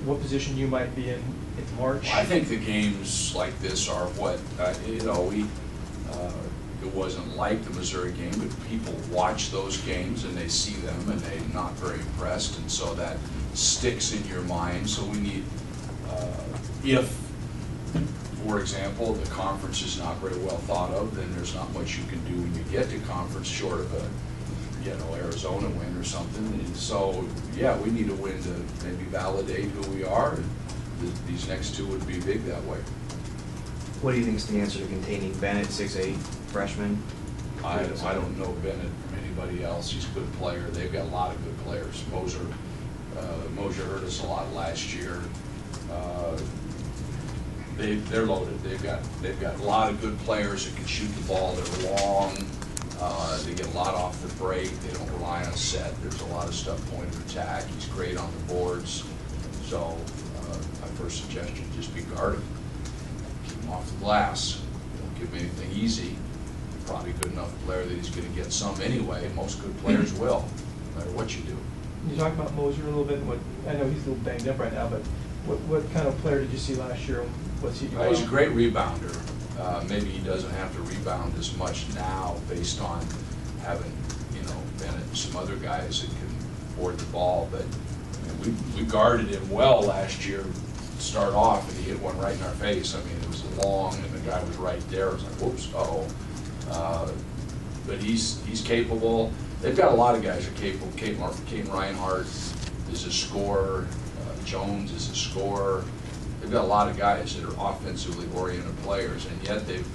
what position you might be in March? I think the games like this are what, you know, it wasn't like the Missouri game, but people watch those games and they see them and they're not very impressed, and so that sticks in your mind. So we need, if, for example, the conference is not very well thought of, then there's not much you can do when you get to conference short of a, you know, Arizona win or something. And so, yeah, we need a win to maybe validate who we are. These next two would be big that way. What do you think is the answer to containing Bennett, 6'8", freshman? I don't know Bennett from anybody else. He's a good player. They've got a lot of good players. Mosier hurt us a lot last year. They're loaded. They've got a lot of good players that can shoot the ball. They're long. They get a lot off the break. They don't rely on a set. There's a lot of stuff point of attack. He's great on the boards. So my first suggestion, just be guarded. Keep him off the glass. Don't give him anything easy. Probably a good enough player that he's going to get some anyway. Most good players will, no matter what you do. You talk about Mosier a little bit. I know he's a little banged up right now, but what kind of player did you see last year? What's he doing? He's a great rebounder. Maybe he doesn't have to rebound as much now based on having, you know, Bennett and some other guys that can board the ball. But I mean, we guarded him well last year to start off, and he hit one right in our face. I mean, it was long, and the guy was right there. It was like, whoops, uh-oh. But he's capable. They've got a lot of guys who are capable. Kate Reinhardt is a scorer. Jones is a scorer. They've got a lot of guys that are offensively oriented players, and yet they've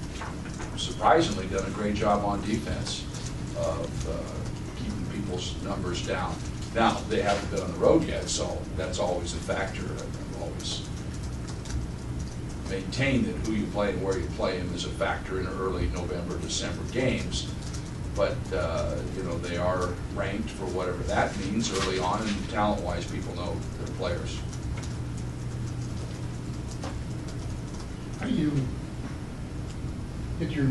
surprisingly done a great job on defense of keeping people's numbers down. Now, they haven't been on the road yet, so that's always a factor. I've always maintained that who you play and where you play them is a factor in early November, December games. But, you know, they are ranked for whatever that means early on, and talent-wise, people know their players. How do you get your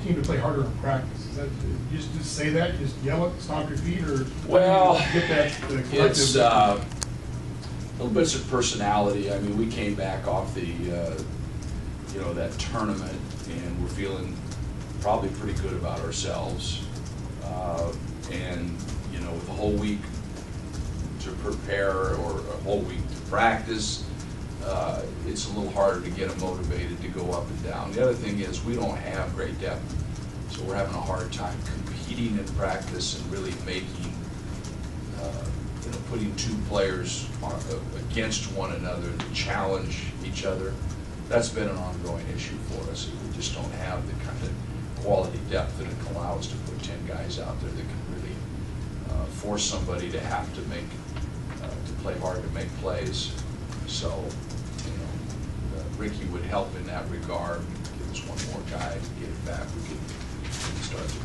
team to play harder in practice? Is that just say that, just yell it, stomp your feet, or well, get that it's little bits of personality. I mean, we came back off the you know, that tournament, and we're feeling probably pretty good about ourselves, and you know, with a whole week to prepare or a whole week to practice, it's a little harder to get them motivated to go up and down. The other thing is we don't have great depth, so we're having a hard time competing in practice and really making, you know, putting two players against one another to challenge each other. That's been an ongoing issue for us. We just don't have the kind of quality depth that it can allow us to put 10 guys out there that can really force somebody to have to make, to play hard to make plays. So, you know, Ricky would help in that regard. Give us one more guy to get it back. We could start to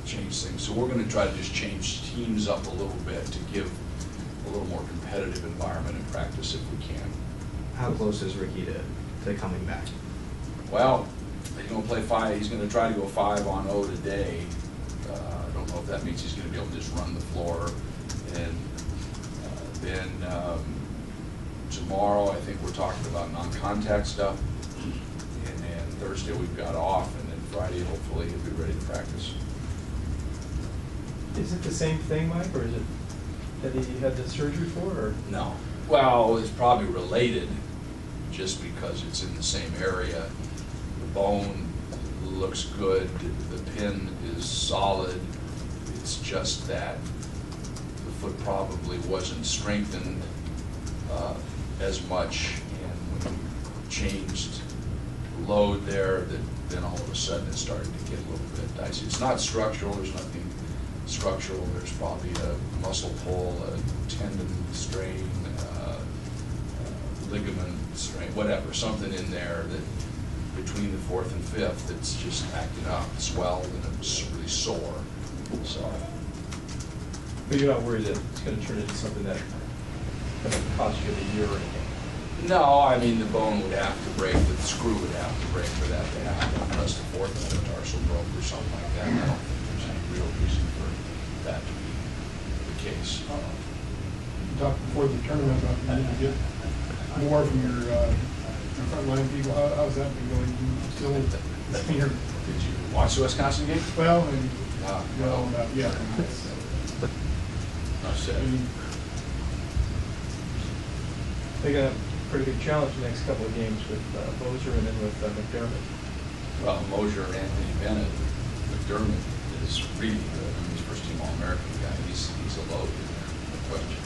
change things. So we're going to try to just change teams up a little bit to give a little more competitive environment in practice if we can. How close is Ricky to coming back? Well, he's going to play 5. He's going to try to go 5-on-0 today. I don't know if that means he's going to be able to just run the floor. And then tomorrow, I think we're talking about non-contact stuff. And then Thursday we've got off, and then Friday hopefully he'll be ready to practice. Is it the same thing, Mike, or is it that he had the surgery for, or? No. Well, it's probably related just because it's in the same area. The bone looks good, the pin is solid. It's just that the foot probably wasn't strengthened as much, and when you changed the load there, then all of a sudden it started to get a little bit dicey. It's not structural, there's nothing structural. There's probably a muscle pull, a tendon strain, ligament strain, whatever, something in there that between the 4th and 5th that's just acting up, swelled, and it's really sore. So. But you're not worried that it's going to turn into something that cost you the year or anything? No, I mean the bone would have to break, the screw would have to break for that to happen, unless the 4th metatarsal broke or something like that. I don't think there's any real reason for that to be the case. talked before the tournament about you need to get more from your frontline people. How's that been going? You still, Did you watch the Wisconsin game? well, and, Well, yeah. Enough said. They're gonna have a pretty big challenge the next couple of games with Moser and then with McDermott. Well, Mosier, Anthony Bennett, McDermott is really good. I mean, he's first team All-American guy. He's a load in there, no question.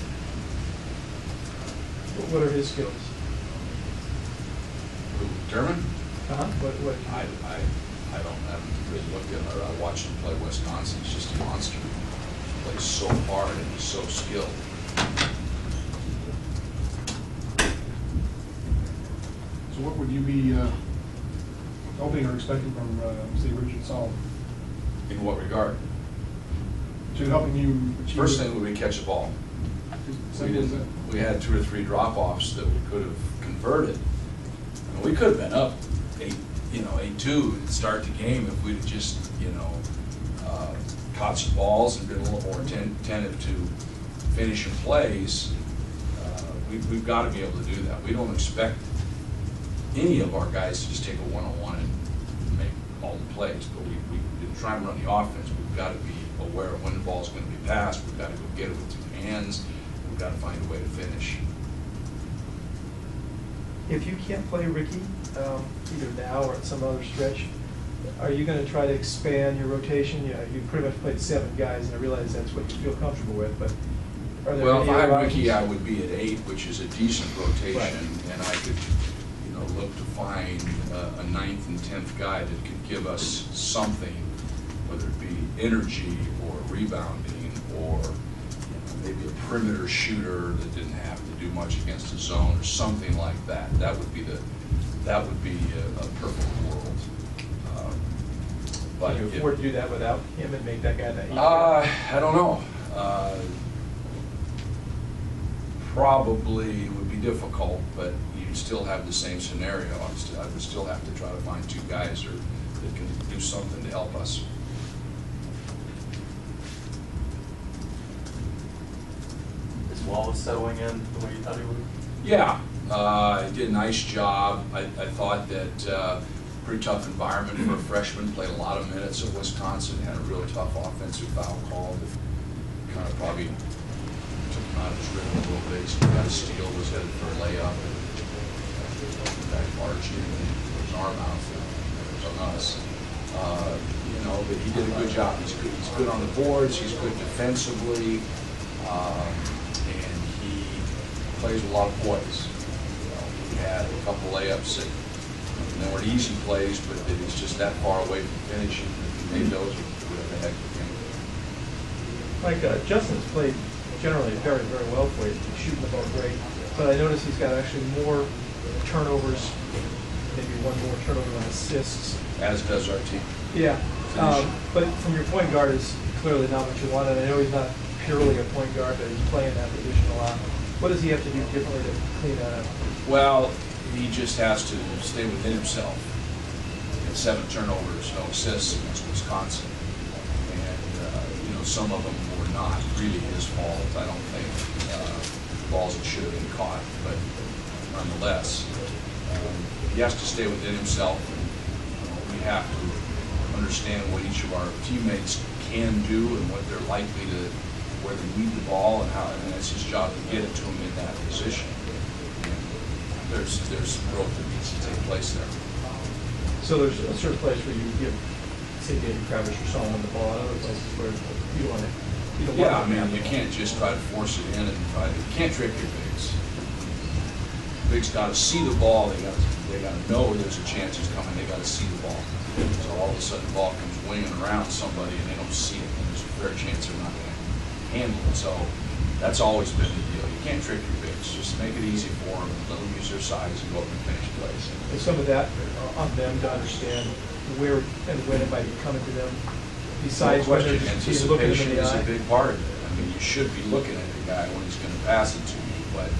What are his skills? Who, McDermott? What? I haven't really looked at him. I watched him play Wisconsin. He's just a monster. He plays so hard and he's so skilled. So what would you be hoping or expecting from, say, Richard Saul In what regard? to helping you achieve? First thing would be catch the ball. We had 2 or 3 drop-offs that we could have converted. And we could have been up 8-2 and start the game if we'd have just, caught some balls and been a little more attentive to finishing plays. We've got to be able to do that. We don't expect any of our guys to just take a one-on-one and make all the plays, but we try and run the offense. We've got to be aware of when the ball's going to be passed. We've got to go get it with 2 hands. We've got to find a way to finish. If you can't play Ricky, either now or at some other stretch, are you going to try to expand your rotation? You pretty much played 7 guys, and I realize that's what you feel comfortable with, but are there Well, any if I had other Ricky, I options? would be at 8, which is a decent rotation, Right. and I could, look to find a 9th and 10th guy that could give us something, whether it be energy or rebounding or maybe a perimeter shooter that didn't have to do much against the zone or something like that. That would be a perfect world. But Can you afford to do that without him and make that guy the 8th? I don't know. Probably would be difficult, but you'd still have the same scenario. I would still have to try to find 2 guys that can do something to help us. Is Wallace settling in the way you thought he would? Yeah, he did a nice job. I thought that pretty tough environment for a freshman. Played a lot of minutes at Wisconsin. Had a real tough offensive foul call that kind of probably took him out of his rhythm a little bit. He got a steal, was headed for a layup. Back marching and his arm out. It was on us. But he did a good job. He's good on the boards. He's good defensively. And he plays with a lot of poise. He had a couple layups that they weren't easy plays, but that he's just that far away from finishing. He made those with a heck of a game. Mike, Justin's played generally very, very well for you. He's shooting the ball great, but I noticed he's got actually more turnovers, maybe 1 more turnover on assists. As does our team. Yeah, but from your point guard is clearly not what you want, and I know he's not purely a point guard, but he's playing that position a lot. What does he have to do differently to clean that up? Well, he just has to stay within himself. He had 7 turnovers, no assists against Wisconsin. And, some of them were not really his fault. I don't think balls that should have been caught, but nonetheless, he has to stay within himself. And, we have to understand what each of our teammates can do and what they're likely to, where they need the ball and how, and it's his job to get it to them in that position. And there's growth that needs to take place there. So there's a certain place where you give, say, David Kravish or Solomon the ball, and other places where you don't want to. Yeah, I mean, you can't just try to force it in and you can't trick your bigs. Bigs got to see the ball. They got to know there's a chance it's coming. They got to see the ball. So all of a sudden, the ball comes winging around somebody and they don't see it, and there's a fair chance they're not going to handle it. So that's always been the deal. You can't trick your bigs. Just make it easy for them. Let them use their size and go up and finish plays. Is some of that on them to understand where and when it might be coming to them? Besides No when they're question, just looking anticipation them in the is a eye? big part of it. I mean, you should be looking at the guy when he's going to pass it to you, but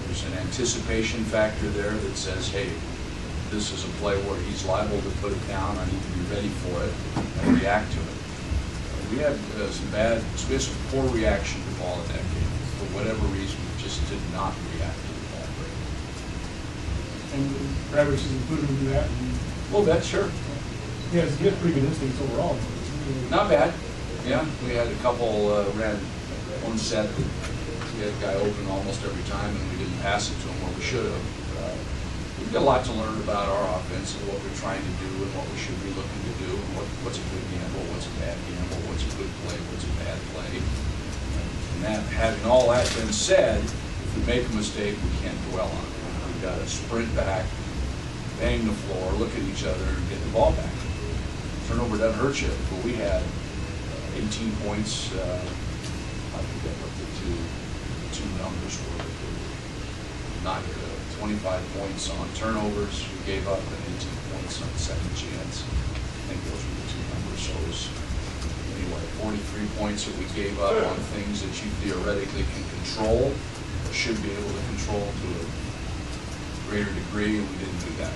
there's an anticipation factor there that says, hey, this is a play where he's liable to put it down. I need to be ready for it and react to it. We had some poor reaction to the ball in that game. for whatever reason, we just did not react to the ball break. And Travis is included in that. A little bit, sure. He has pretty good instincts overall. Not bad. Yeah, we had a couple, ran one set that we had a guy open almost every time and we didn't pass it to him where we should have. We've got a lot to learn about our offense and what we're trying to do and what we should be looking to do and what's a good gamble, what's a bad gamble, what's a good play, what's a bad play. And that, having all that been said, if we make a mistake, we can't dwell on it. We've got to sprint back, bang the floor, look at each other, and get the ball back. Turnover doesn't hurt you, but we had 18 points. I forget what the two numbers were. Not good. 25 points on turnovers. We gave up and 18 points on second chance. I think those were the two numbers. So it was anyway 43 points that we gave up on things that you theoretically can control or should be able to control to a greater degree, and we didn't do that.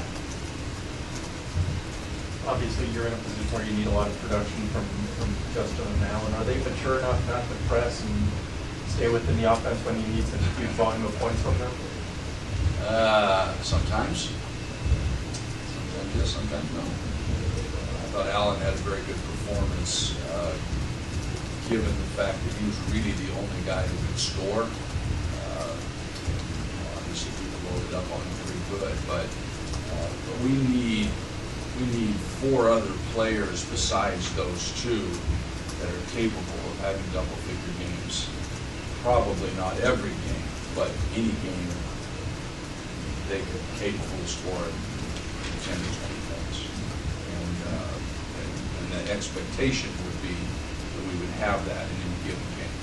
Obviously, you're in a position where you need a lot of production from Justin and Allen. Are they mature enough not to press and stay within the offense when you need such a huge volume of points from them? Sometimes. Sometimes yes, sometimes no. I thought Allen had a very good performance, given the fact that he was really the only guy who could score. Obviously, people loaded up on him pretty good, but we need 4 other players besides those 2 that are capable of having double-figure games. Probably not every game, but any game they are capable of scoring 10 to 20 points. And the expectation would be that we would have that in any given game.